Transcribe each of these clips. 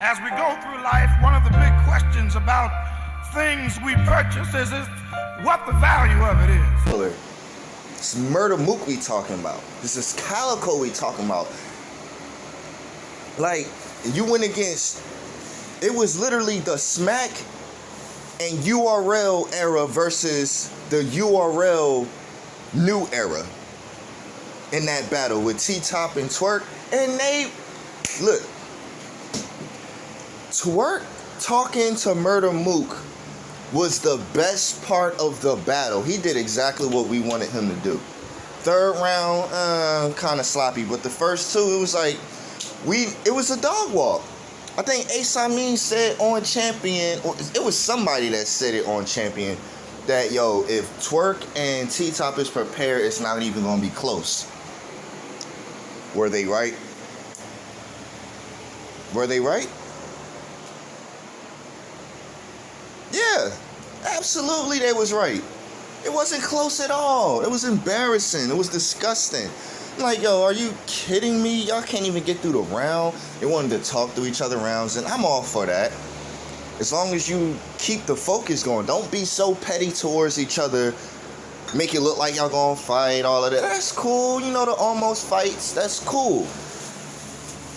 As we go through life, one of the big questions about things we purchase is what the value of it is. It's Murder Mook we talking about. This is Calico we talking about. Like, you went against, it was literally the Smack and URL era versus the URL new era in that battle with T-Top and Twerk. And they, look, Twerk talking to Murder Mook was the best part of the battle. He did exactly what we wanted him to do. Third round, kind of sloppy, but the first two, it was like, it was a dog walk. I think Ace Amin said on Champion, or it was somebody that said it on Champion, that, yo, if Twerk and T-Top is prepared, it's not even going to be close. Were they right? Were they right? Yeah, absolutely they was right. It wasn't close at all. It was embarrassing. It was disgusting. I'm like, yo, are you kidding me? Y'all can't even get through the round. They wanted to talk through each other rounds, and I'm all for that. As long as you keep the focus going. Don't be so petty towards each other. Make it look like y'all gonna fight, all of that. That's cool. You know, the almost fights. That's cool.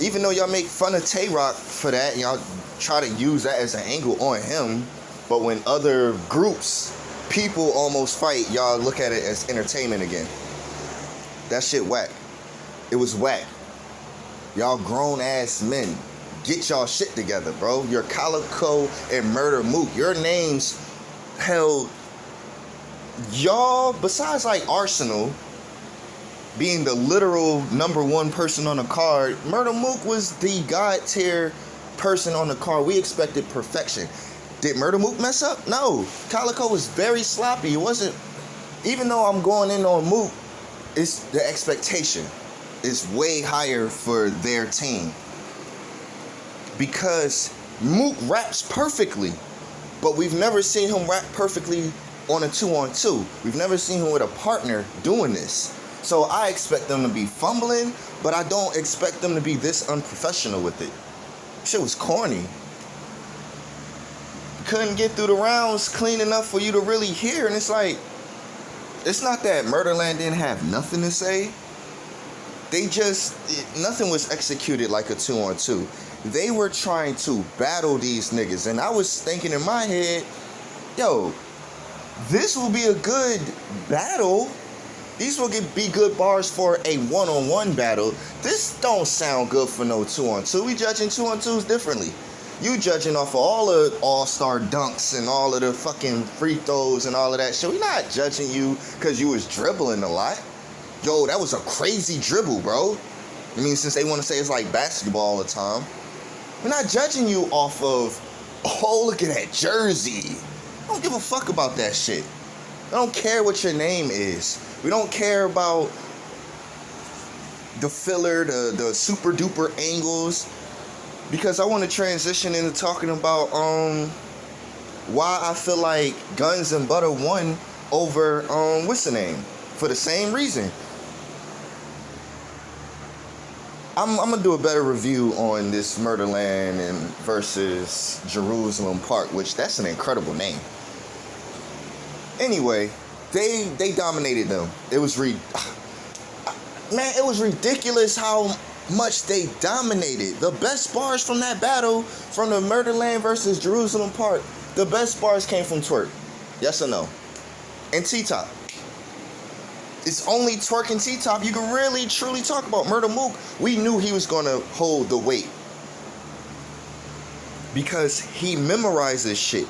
Even though y'all make fun of Tay-Rock for that, y'all try to use that as an angle on him. But when other groups, people almost fight, y'all look at it as entertainment again. That shit whack. It was whack. Y'all grown-ass men. Get y'all shit together, bro. You're Calico and Murder Mook. Your names held... Y'all, besides like Arsenal being the literal number one person on the card, Murder Mook was the god tier person on the card. We expected perfection. Did Murder Mook mess up? No. Calico was very sloppy. It wasn't... Even though I'm going in on Mook, it's the expectation is way higher for their team. Because Mook raps perfectly. But we've never seen him rap perfectly on a 2-on-2. We've never seen him with a partner doing this. So I expect them to be fumbling, but I don't expect them to be this unprofessional with it. Shit was corny. Couldn't get through the rounds clean enough for you to really hear. And it's like, it's not that Murderland didn't have nothing to say. They just, nothing was executed like a 2-on-2. They were trying to battle these niggas. And I was thinking in my head, yo, this will be a good battle. These will be good bars for a one-on-one battle. This don't sound good for no 2-on-2. We judging 2-on-2s differently. You judging off of all the all-star dunks and all of the fucking free throws and all of that shit. We not judging you because you was dribbling a lot. Yo, that was a crazy dribble, bro. I mean, since they want to say it's like basketball all the time. We're not judging you off of, oh, look at that jersey. I don't give a fuck about that shit. I don't care what your name is. We don't care about the filler, the super duper angles. Because I want to transition into talking about why I feel like Guns and Butter won over what's the name? For the same reason. I'm gonna do a better review on this Murderland and versus Jerusalem Park, which that's an incredible name. Anyway, they dominated them. It was it was ridiculous how much they dominated. The best bars from that battle, from the Murderland versus Jerusalem Park, the best bars came from Twerk. Yes or no? And T-Top. It's only Twerk and T-Top you can really, truly talk about. Murder Mook, we knew he was going to hold the weight. Because he memorizes shit.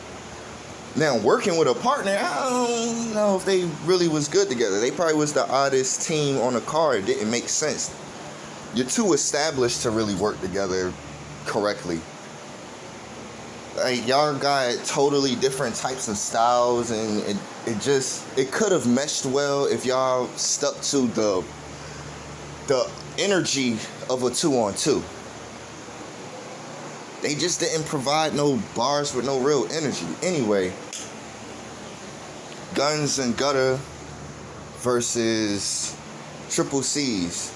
Now, working with a partner, I don't know if they really was good together. They probably was the oddest team on the card. It didn't make sense. You're too established to really work together correctly. Like, y'all got totally different types of styles, and it could have meshed well if y'all stuck to the energy of a 2-on-2. They just didn't provide no bars with no real energy. Anyway, Guns and Gutter versus Triple C's.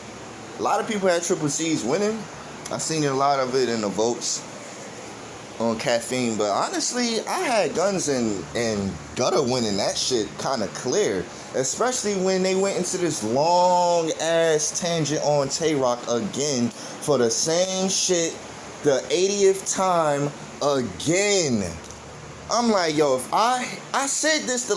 A lot of people had Triple C's winning. I seen a lot of it in the votes. on caffeine. But honestly, I had guns and gutter winning that shit kind of clear. Especially when they went into this long ass tangent on Tay-Rock again for the same shit the 80th time again. I'm like, yo, if I said this the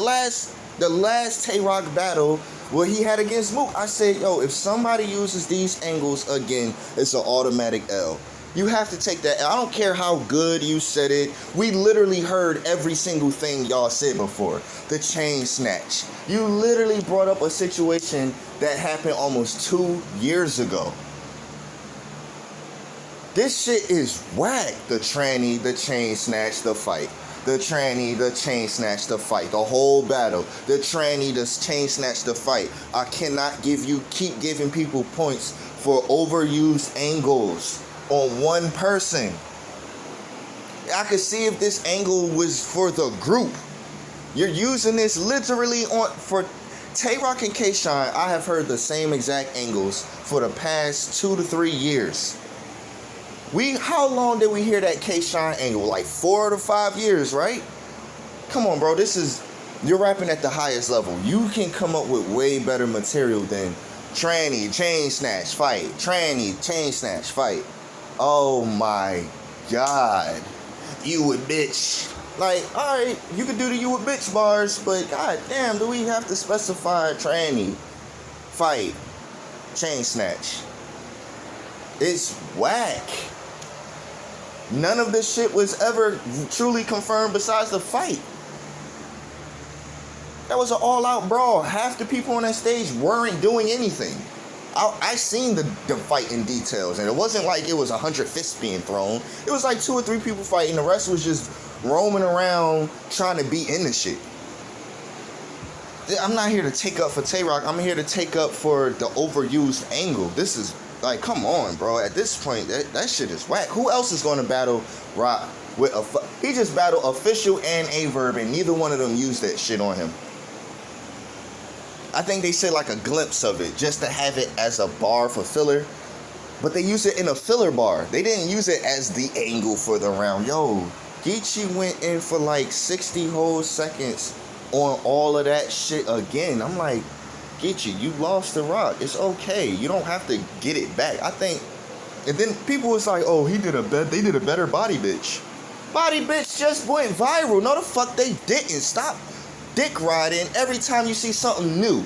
last Tay-Rock battle where he had against Mook, I said, yo, if somebody uses these angles again, it's an automatic L. You have to take that. I don't care how good you said it. We literally heard every single thing y'all said before. The chain snatch. You literally brought up a situation that happened almost 2 years ago. This shit is whack. The tranny, the chain snatch, the fight. The tranny, the chain snatch, the fight. The whole battle. The tranny, the chain snatch, the fight. I cannot keep giving people points for overused angles on one person. I could see if this angle was for the group. You're using this literally for Tay-Rock and K-Shine. I have heard the same exact angles for the past 2 to 3 years. How long did we hear that K-Shine angle? Like 4 to 5 years, right? Come on, bro. You're rapping at the highest level. You can come up with way better material than tranny, chain snatch, fight. Tranny, chain snatch, fight. Oh my God. You a bitch. Like, alright, you can do the you a bitch bars, but god damn, do we have to specify tranny, fight, chain snatch? It's whack. None of this shit was ever truly confirmed besides the fight. That was an all-out brawl. Half the people on that stage weren't doing anything. I seen the fight in details, and it wasn't like it was 100 fists being thrown. It was like 2 or 3 people fighting. The rest was just roaming around trying to be in the shit. I'm not here to take up for Tay-Rock. I'm here to take up for the overused angle. This is like, come on, bro. At this point, that shit is whack. Who else is going to battle Rock with he just battled Official and Averb, and neither one of them used that shit on him. I think they said like a glimpse of it just to have it as a bar for filler. But they used it in a filler bar. They didn't use it as the angle for the round. Yo, Geechee went in for like 60 whole seconds on all of that shit again. I'm like, Geechee, you lost the Rock. It's okay. You don't have to get it back. I think. And then people was like, oh, they did a better Body Bitch. Body Bitch just went viral. No, the fuck they didn't. Stop dick riding every time you see something new.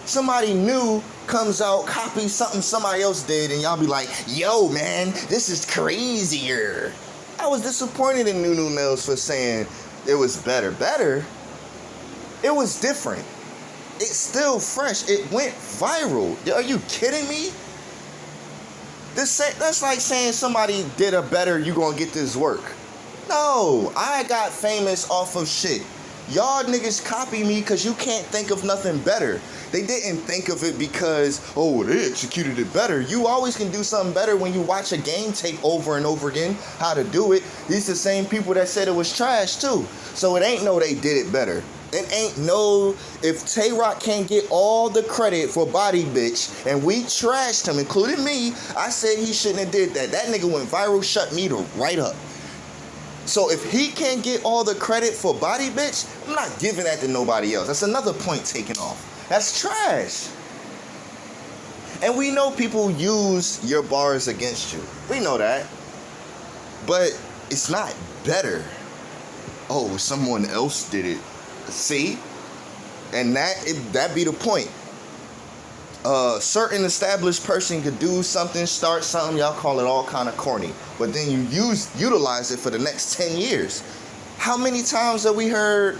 Somebody new comes out, copies something somebody else did, and y'all be like, yo, man, this is crazier. I was disappointed in Nunu Nails for saying it was better. Better? It was different. It's still fresh. It went viral. Are you kidding me? That's like saying somebody did a better, you gonna get this work. No, I got famous off of shit. Y'all niggas copy me because you can't think of nothing better. They didn't think of it because, oh, they executed it better. You always can do something better when you watch a game tape over and over again, how to do it. These the same people that said it was trash too. So it ain't no they did it better. It ain't no, if Tay-Rock can't get all the credit for Body Bitch, and we trashed him, including me, I said he shouldn't have did that. That nigga went viral, shut me right up. So if he can't get all the credit for Body Bitch, I'm not giving that to nobody else. That's another point taken off. That's trash. And we know people use your bars against you. We know that. But it's not better. Oh, someone else did it. See? And that be the point. A certain established person could do something, start something, y'all call it all kind of corny. But then you utilize it for the next 10 years. How many times have we heard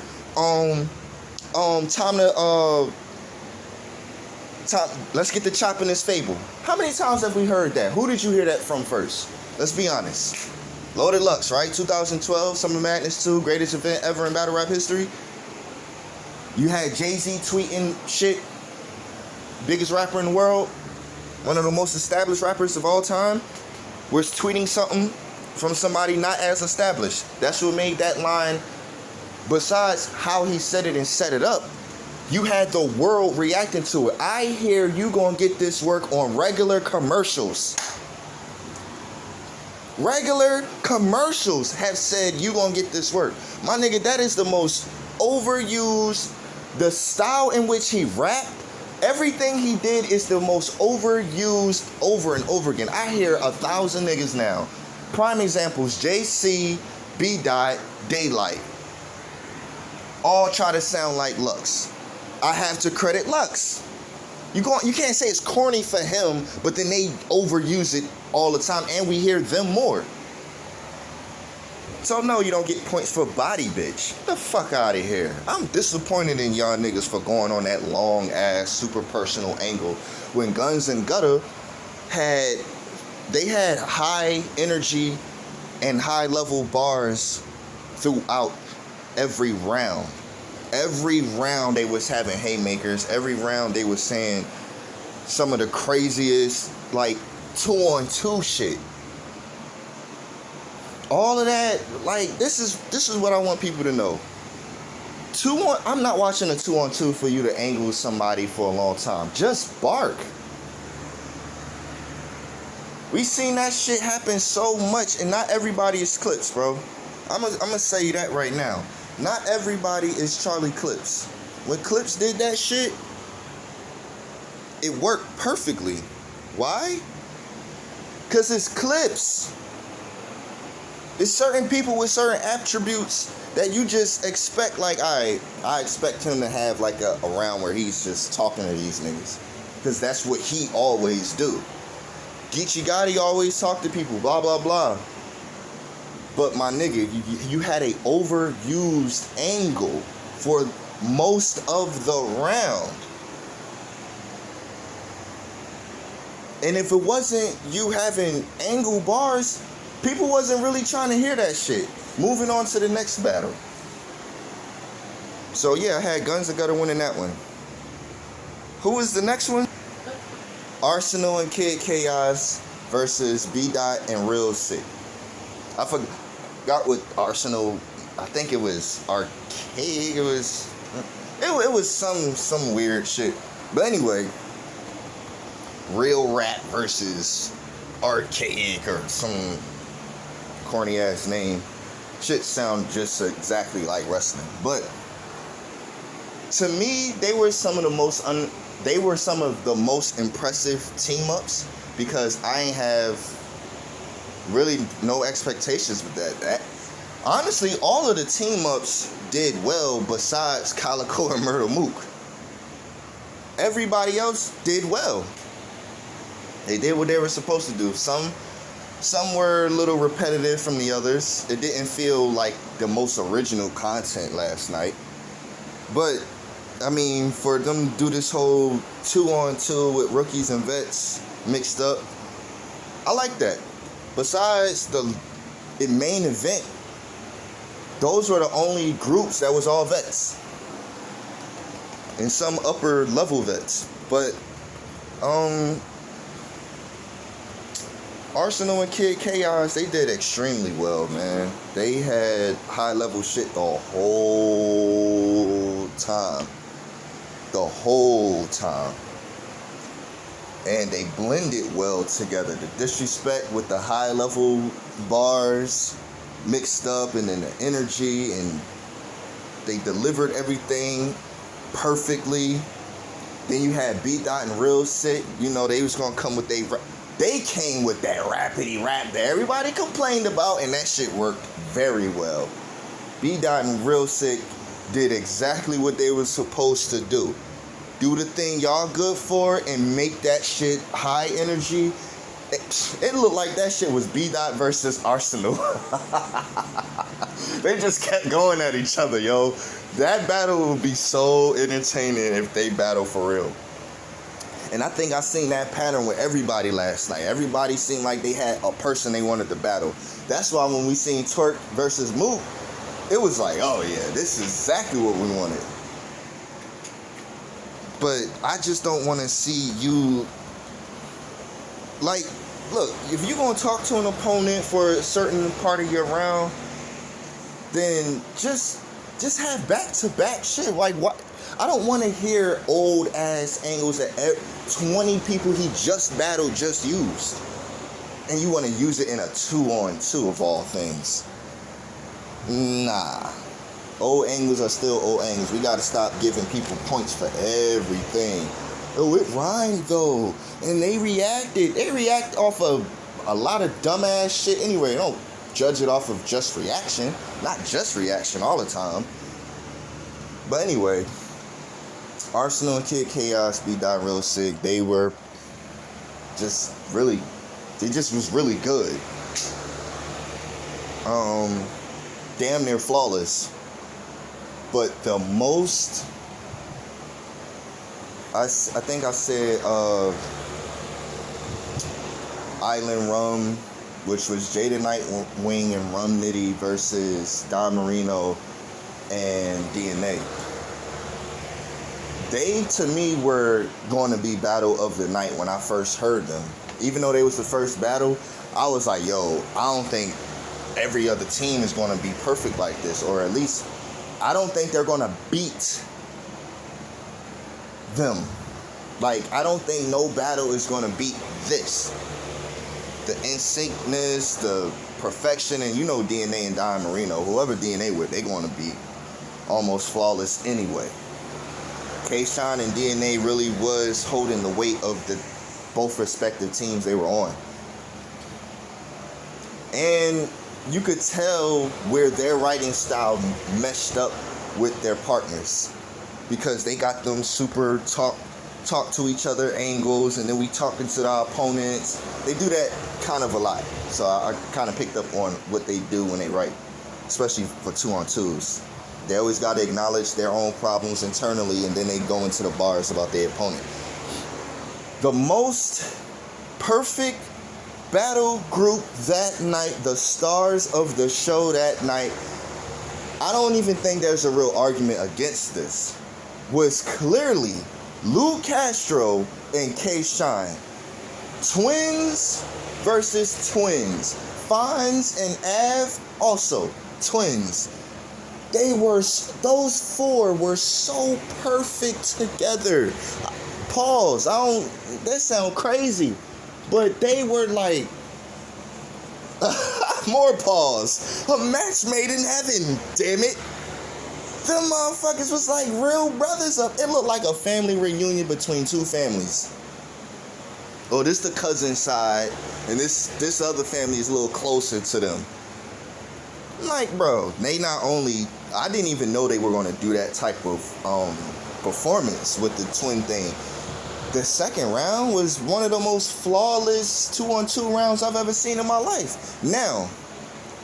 let's get the chop in this fable? How many times have we heard that? Who did you hear that from first? Let's be honest. Loaded Lux, right? 2012, Summer Madness 2, greatest event ever in battle rap history. You had Jay-Z tweeting shit. Biggest rapper in the world, one of the most established rappers of all time, was tweeting something from somebody not as established. That's what made that line, besides how he said it and set it up, you had the world reacting to it. I hear you gonna get this work on regular commercials. Regular commercials have said you gonna get this work. My nigga, that is the most overused. The style in which he rapped, everything he did is the most overused over and over again. I hear 1,000 niggas now. Prime examples, JC, B. Dot, Daylight. All try to sound like Lux. I have to credit Lux. You can't say it's corny for him, but then they overuse it all the time, and we hear them more. So no, you don't get points for body, bitch. Get the fuck out of here. I'm disappointed in y'all niggas for going on that long ass super personal angle when Guns and Gutter had high energy and high level bars throughout every round. Every round they was having haymakers. Every round they was saying some of the craziest, like, 2-on-2 shit. All of that, like, this is what I want people to know. I'm not watching a 2-on-2 for you to angle somebody for a long time. Just bark. We seen that shit happen so much, and not everybody is Clips, bro. I'm gonna say that right now. Not everybody is Charlie Clips. When Clips did that shit, it worked perfectly. Why? Because it's Clips. There's certain people with certain attributes that you just expect, like, I expect him to have like a round where he's just talking to these niggas. Because that's what he always do. Geechee Gotti always talk to people, blah, blah, blah. But my nigga, you had a overused angle for most of the round. And if it wasn't you having angle bars, people wasn't really trying to hear that shit. Moving on to the next battle. So yeah, I had Guns and Gutter winning that one. Who was the next one? Arsenal and Kid Chaos versus B. Dot and Real Sick. I forgot what Arsenal. I think it was Arcade. It was some weird shit. But anyway, Real Rap versus Archaic or some corny ass name. Shit sound just exactly like wrestling. But to me, they were some of the most impressive team ups because I ain't have really no expectations with that. Honestly, all of the team ups did well besides Calico and Myrtle Mook. Everybody else did well. They did what they were supposed to do. Some were a little repetitive from the others. It didn't feel like the most original content last night. But, I mean, for them to do this whole 2-on-2 with rookies and vets mixed up, I like that. Besides the main event, those were the only groups that was all vets. And some upper level vets. But, Arsenal and Kid Chaos, they did extremely well, man. They had high level shit the whole time. The whole time. And they blended well together. The disrespect with the high level bars mixed up, and then the energy, and they delivered everything perfectly. Then you had B. Dot and Real Sick. You know, they was gonna come with they came with that rapidy rap that everybody complained about, and that shit worked very well. B. Dot and Real Sick did exactly what they were supposed to do. Do the thing y'all good for and make that shit high energy. It looked like that shit was B. Dot versus Arsenal. They just kept going at each other, yo. That battle would be so entertaining if they battle for real. And I think I seen that pattern with everybody last night. Everybody seemed like they had a person they wanted to battle. That's why when we seen Twerk versus Mook, it was like, oh yeah, this is exactly what we wanted. But I just don't want to see you, like, look, if you're going to talk to an opponent for a certain part of your round, then just have back-to-back shit. Like, what? I don't want to hear old-ass angles that 20 people he just battled just used. and you want to use it in a 2-on-2 of all things. Nah. Old angles are still old angles. We got to stop giving people points for everything. Oh, it rhymed though. And they reacted. They react off of a lot of dumbass shit anyway. They don't judge it off of just reaction. Not just reaction all the time. But anyway, Arsenal and Kid Chaos beat Dot Real Sick. They were just really, they just was really good. Damn near flawless. But the most, I think I said Island Rum, which was Jada Nightwing and Rum Nitty versus Don Marino and DNA. They, to me, were going to be battle of the night when I first heard them. Even though they was the first battle, I was like, yo, I don't think every other team is going to be perfect like this. Or at least, I don't think they're going to beat them. Like, I don't think no battle is going to beat this. The in-syncness, the perfection, and you know DNA and Don Marino, whoever DNA with, they're going to be almost flawless anyway. K-Shine and DNA really was holding the weight of the both respective teams they were on. And you could tell where their writing style meshed up with their partners, because they got them super talk to each other angles, and then we talking to our opponents. They do that kind of a lot. So I kind of picked up on what they do when they write, especially for 2-on-2s. They always got to acknowledge their own problems internally, and then they go into the bars about their opponent. The most perfect battle group that night, the stars of the show that night, I don't even think there's a real argument against this, was clearly Lou Castro and K-Shine. Twins versus twins. Fonz and Av, also twins. Those four were so perfect together. Pause. That sound crazy. But they were like, more pause. A match made in heaven, damn it. Them motherfuckers was like real brothers up. It looked like a family reunion between two families. Oh, this the cousin side, and this other family is a little closer to them. Like, bro, they not only, I didn't even know they were going to do that type of performance with the twin thing. The second round was one of the most flawless 2-on-2 rounds I've ever seen in my life. Now,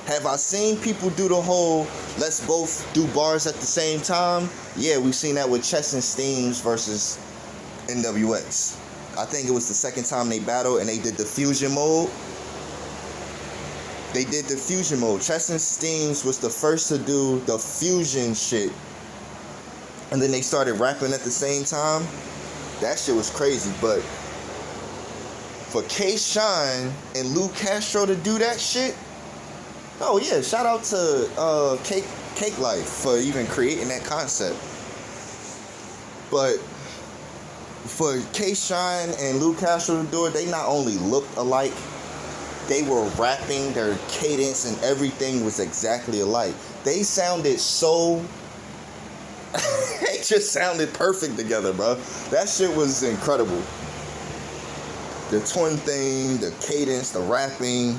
have I seen people do the whole let's both do bars at the same time? Yeah, we've seen that with Chess and Steams versus NWX. I think it was the second time they battled and they did the fusion mode. They did the fusion mode. Chess and Steams was the first to do the fusion shit. And then they started rapping at the same time. That shit was crazy. But for K-Shine and Lou Castro to do that shit, oh yeah, shout out to Cake Life for even creating that concept. But for K-Shine and Lou Castro to do it, they not only looked alike, they were rapping, their cadence and everything was exactly alike. They sounded so, they just sounded perfect together, bro. That shit was incredible. The twin thing, the cadence, the rapping,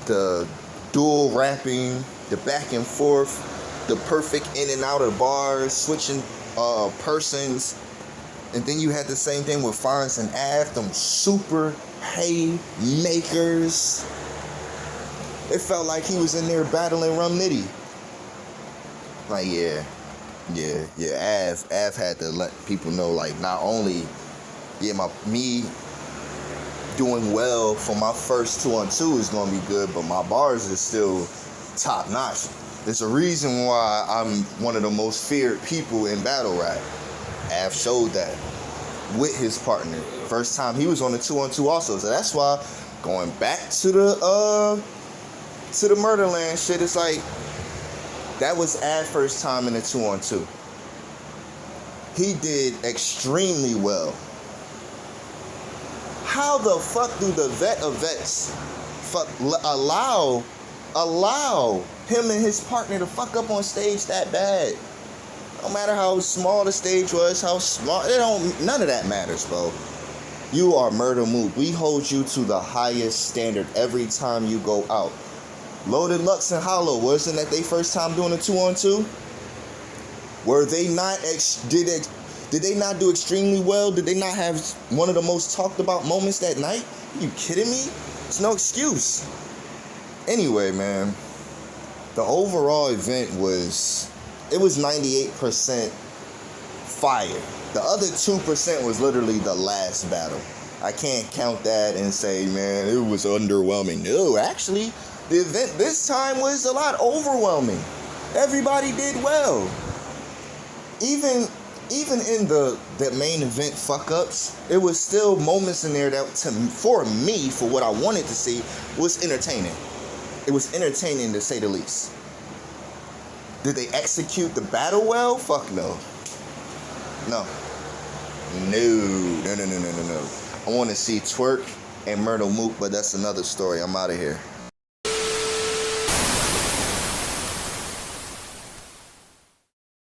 the dual rapping, the back and forth, the perfect in and out of bars, switching persons. And then you had the same thing with Fonz and Av, them super haymakers. It felt like he was in there battling Rum Nitty. Like, yeah. Av had to let people know, like, not only, me doing well for my first 2-on-2 is gonna be good, but my bars is still top notch. There's a reason why I'm one of the most feared people in battle rap. Av showed that with his partner. First time he was on the 2-on-2 also. So that's why going back to the Murderland shit, it's like that was Av's first time in the 2-on-2. He did extremely well. How the fuck do the vet of vets allow him and his partner to fuck up on stage that bad? No matter how small the stage was, how small, none of that matters, bro. You are Murder Mook. We hold you to the highest standard every time you go out. Loaded Lux and Hollow, wasn't that their first time doing a 2-on-2? Were they not, did they not do extremely well? Did they not have one of the most talked about moments that night? Are you kidding me? It's no excuse. Anyway, man, the overall event was 98% fire. The other 2% was literally the last battle. I can't count that and say, man, it was underwhelming. No, actually, the event this time was a lot overwhelming. Everybody did well. Even in the main event fuck-ups, it was still moments in there that, for me, for what I wanted to see, was entertaining. It was entertaining, to say the least. Did they execute the battle well? Fuck no. No. I want to see Twerk and Myrtle Mook, but that's another story. I'm out of here.